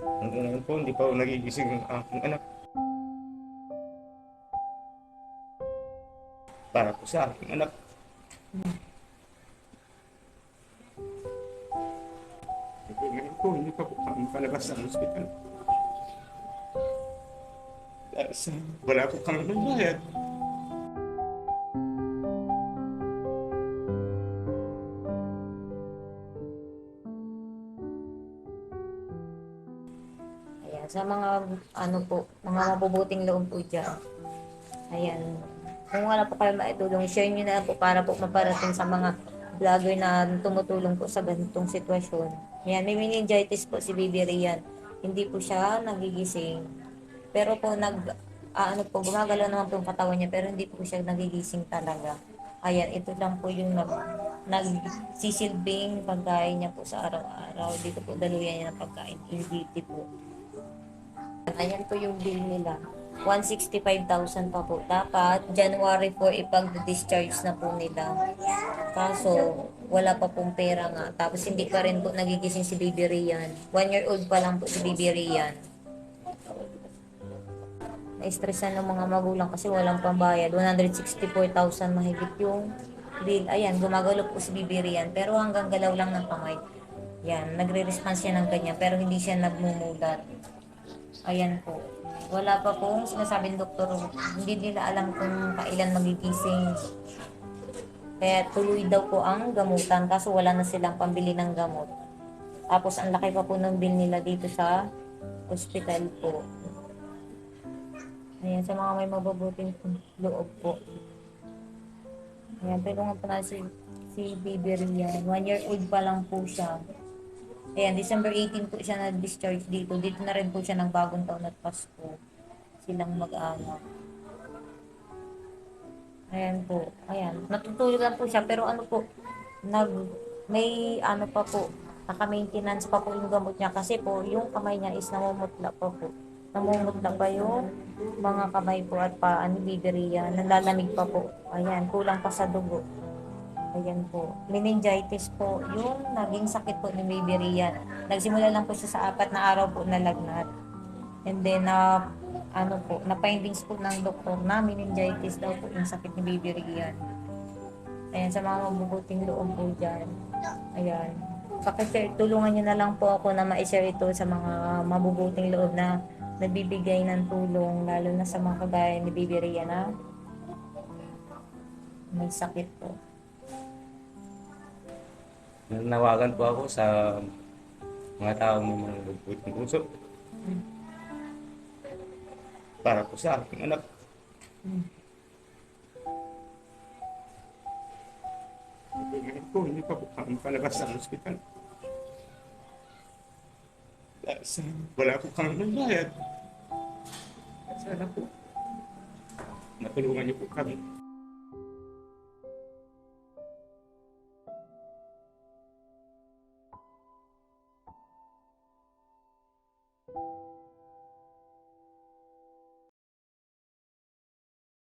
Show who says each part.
Speaker 1: Hanggang ngayon po, hindi pa ako nagigising ng aking anak. Para po sa aking anak. Hanggang ngayon po, hindi pa po kami palabas sa ospital. Dahil sa wala po kami bayad.
Speaker 2: Ayan, sa mga ano po, mga mabubuting loob po dyan. Ayan. Kung wala po kayo maitulong, share nyo na lang po para po maparating sa mga vlogger na tumutulong po sa ganitong sitwasyon. Ayan, may meningitis po si Baby Rian. Hindi po siya nagigising. Pero po ano po, gumagalaw naman po yung katawan niya pero hindi po siya nagigising talaga. Ayan, ito lang po yung nagsisilbing pagkain niya po sa araw-araw. Dito po daluyan niya ng pagkain. Hindi po. Ayan po yung bill nila. 165,000 pa po. Dapat January 4 ipag-discharge na po nila. Kaso wala pa pong pera nga. Tapos hindi pa rin po nagigising si Baby Rian. 1 year old pa lang po si Baby Rian. Na-stressan ng mga magulang kasi walang pambayad. 164,000 mahigit yung bill. Ayan, gumagalaw po si Baby Rian. Pero hanggang galaw lang ng kamay. Yan, nagre-response siya ng kanya pero hindi siya nagmumulat. Ayan po. Wala pa pong sinasabing doktor, hindi nila alam kung kailan magigising. Kaya tuloy daw po ang gamutan kaso wala na silang pambili ng gamot. Tapos ang laki pa po ng bill nila dito sa hospital po. Ayan, sa mga may mababuting loob po. Ayan, tulungan po na si Baby Rian. 1 year old pa lang po siya. Ayan, December 18 po siya na-discharge dito. Dito na rin po siya ng bagong taon at Pasko. Silang mag-anak. Ayan po. Ayan. Natutulog lang po siya. Pero ano po, nag, may ano pa po, naka-maintenance pa po yung gamot niya. Kasi po, yung kamay niya is namumutla pa po. Namumutla pa yung mga kamay po at paa ni Biberia. Nalalamig pa po. Ayan, kulang pa sa dugo. Ayan po. Meningitis po, yung naging sakit po ni Baby Rian. Nagsimula lang po siya sa 4 na araw po na lagnat. And then, ano po, na-findings po ng doktor na meningitis daw po yung sakit ni Baby Rian. Ayan, sa mga mabubuting loob po dyan. Ayan. Pakishare, tulungan nyo na lang po ako na ma-share ito sa mga mabubuting loob na nagbibigay ng tulong, lalo na sa mga kagaya ni Baby Rian na may sakit po.
Speaker 1: Nanawagan po ako sa mga taong may mga lugbuting puso para po sa aking anak. Hanggang ngayon po, hindi pa po kami palabas sa ospital. Dahil sa wala po kami bayad. Sana po, natulungan niyo po kami.